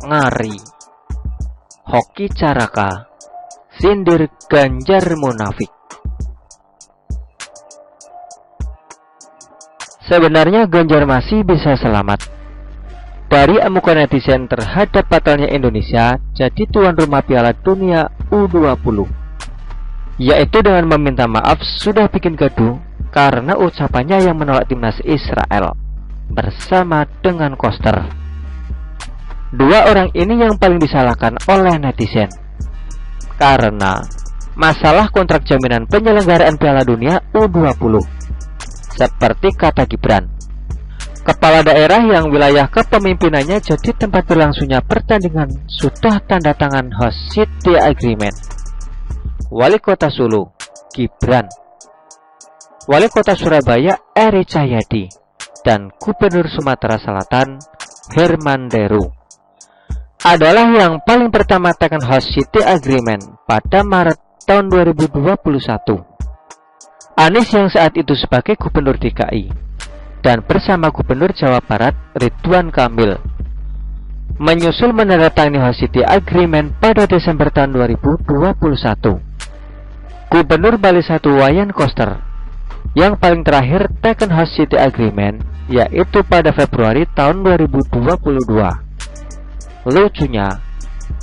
Ngari. Hoki Caraka sindir Ganjar munafik. Sebenarnya Ganjar masih bisa selamat dari amukan netizen terhadap batalnya Indonesia jadi tuan rumah Piala Dunia U20, yaitu dengan meminta maaf sudah bikin gaduh karena ucapannya yang menolak timnas Israel bersama dengan Koster. Dua orang ini yang paling disalahkan oleh netizen karena masalah kontrak jaminan penyelenggaraan Piala Dunia U20. Seperti kata Gibran, kepala daerah yang wilayah kepemimpinannya jadi tempat berlangsungnya pertandingan sudah tanda tangan host city agreement. Wali Kota Solo, Gibran. Wali Kota Surabaya, Eri Cahyadi. Dan Gubernur Sumatera Selatan, Herman Deru adalah yang paling pertama tekan host city agreement pada Maret tahun 2021. Anies yang saat itu sebagai Gubernur DKI dan bersama Gubernur Jawa Barat Ridwan Kamil menyusul menandatangani host city agreement pada Desember tahun 2021. Gubernur Bali 1 Wayan Koster yang paling terakhir taken host city agreement yaitu pada Februari tahun 2022. Lucunya,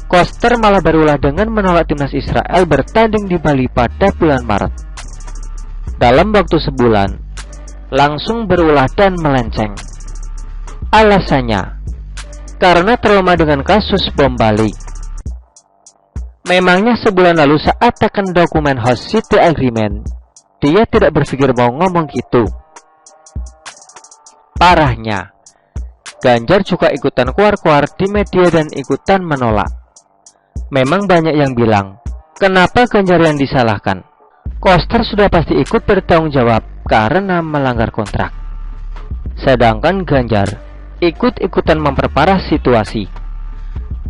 Koster malah berulah dengan menolak timnas Israel bertanding di Bali pada bulan Maret. Dalam waktu sebulan, langsung berulah dan melenceng. Alasannya, karena trauma dengan kasus bom Bali. Memangnya sebulan lalu saat tekan dokumen host city agreement, dia tidak berpikir mau ngomong gitu. Parahnya, Ganjar juga ikutan kuar-kuar di media dan ikutan menolak. Memang banyak yang bilang, kenapa Ganjar yang disalahkan? Koster sudah pasti ikut bertanggung jawab karena melanggar kontrak. Sedangkan Ganjar ikut-ikutan memperparah situasi.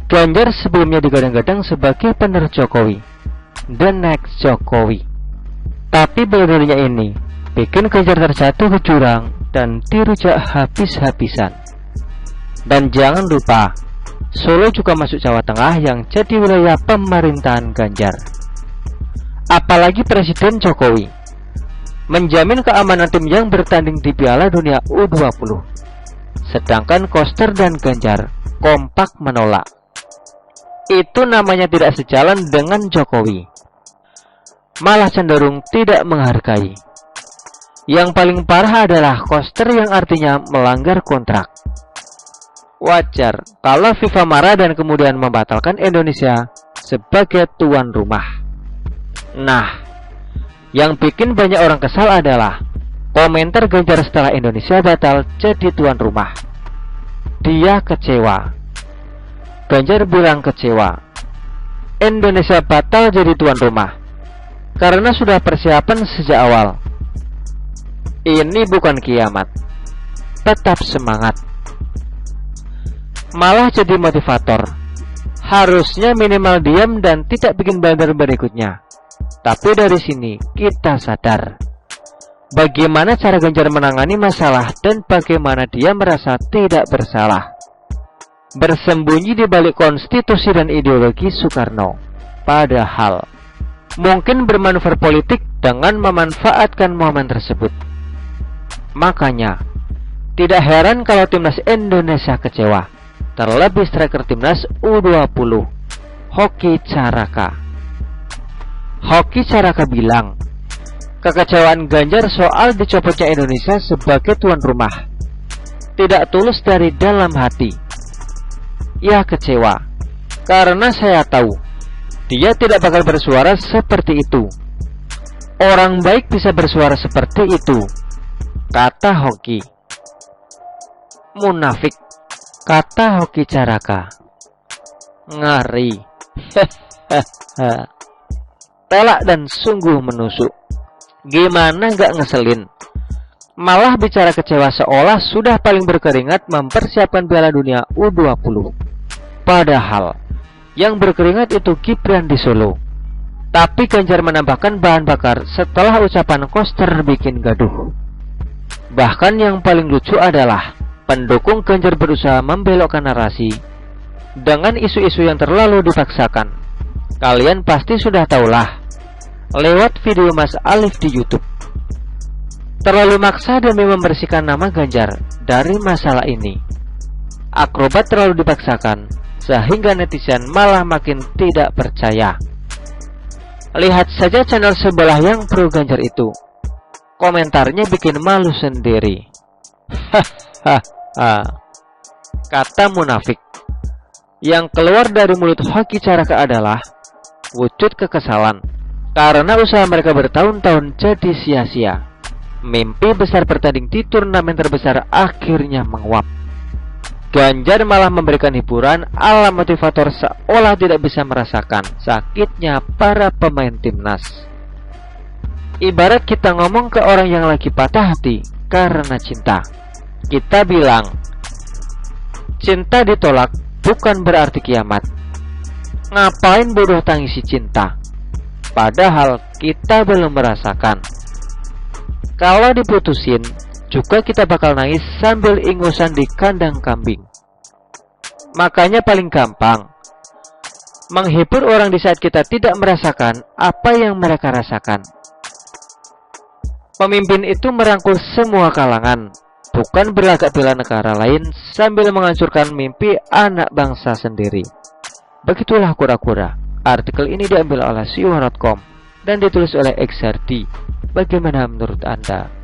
Ganjar sebelumnya digadang-gadang sebagai penerus Jokowi, the next Jokowi. Tapi beledurnya ini bikin Ganjar terjatuh ke jurang dan dirujak habis-habisan. Dan jangan lupa, Solo juga masuk Jawa Tengah yang jadi wilayah pemerintahan Ganjar. Apalagi Presiden Jokowi menjamin keamanan tim yang bertanding di Piala Dunia U20. Sedangkan Koster dan Ganjar kompak menolak. Itu namanya tidak sejalan dengan Jokowi. Malah cenderung tidak menghargai. Yang paling parah adalah Koster yang artinya melanggar kontrak. Wajar kalau FIFA marah dan kemudian membatalkan Indonesia sebagai tuan rumah. Nah, yang bikin banyak orang kesal adalah komentar Ganjar setelah Indonesia batal jadi tuan rumah. Dia kecewa. Ganjar bilang kecewa. Indonesia batal jadi tuan rumah karena sudah persiapan sejak awal. Ini bukan kiamat. Tetap semangat. Malah jadi motivator. Harusnya minimal diam dan tidak bikin blunder berikutnya. Tapi dari sini kita sadar bagaimana cara Ganjar menangani masalah dan bagaimana dia merasa tidak bersalah. Bersembunyi di balik konstitusi dan ideologi Soekarno. Padahal mungkin bermanuver politik dengan memanfaatkan momen tersebut. Makanya tidak heran kalau timnas Indonesia kecewa. Terlebih striker timnas U20 Hoki Caraka. Hoki Caraka bilang, kekecewaan Ganjar soal dicopotnya Indonesia sebagai tuan rumah tidak tulus dari dalam hati. Ya kecewa, karena saya tahu dia tidak bakal bersuara seperti itu. Orang baik bisa bersuara seperti itu, kata Hoki. Munafik, kata Hoki Caraka. Ngari. Telak dan sungguh menusuk. Gimana gak ngeselin? Malah bicara kecewa seolah sudah paling berkeringat mempersiapkan Piala Dunia U20. Padahal yang berkeringat itu Gibran di Solo. Tapi Ganjar menambahkan bahan bakar setelah ucapan Koster bikin gaduh. Bahkan yang paling lucu adalah pendukung Ganjar berusaha membelokkan narasi dengan isu-isu yang terlalu dipaksakan. Kalian pasti sudah tahulah lewat video Mas Alif di YouTube. Terlalu maksa demi membersihkan nama Ganjar dari masalah ini. Akrobat terlalu dipaksakan sehingga netizen malah makin tidak percaya. Lihat saja channel sebelah yang pro Ganjar itu. Komentarnya bikin malu sendiri. Hahaha. Kata munafik. Yang keluar dari mulut Hoki Caraka adalah wujud kekesalan karena usaha mereka bertahun-tahun jadi sia-sia. Mimpi besar bertanding di turnamen terbesar akhirnya menguap. Ganjar malah memberikan hiburan ala motivator seolah tidak bisa merasakan sakitnya para pemain timnas. Ibarat kita ngomong ke orang yang lagi patah hati karena cinta. Kita bilang, cinta ditolak bukan berarti kiamat. Ngapain bodoh tangisi cinta? Padahal kita belum merasakan. Kalau diputusin, juga kita bakal nangis sambil ingusan di kandang kambing. Makanya paling gampang menghibur orang di saat kita tidak merasakan apa yang mereka rasakan. Pemimpin itu merangkul semua kalangan, bukan berlagak bela negara lain sambil menghancurkan mimpi anak bangsa sendiri. Begitulah kura-kura. Artikel ini diambil oleh siwa.com dan ditulis oleh XRD. Bagaimana menurut Anda?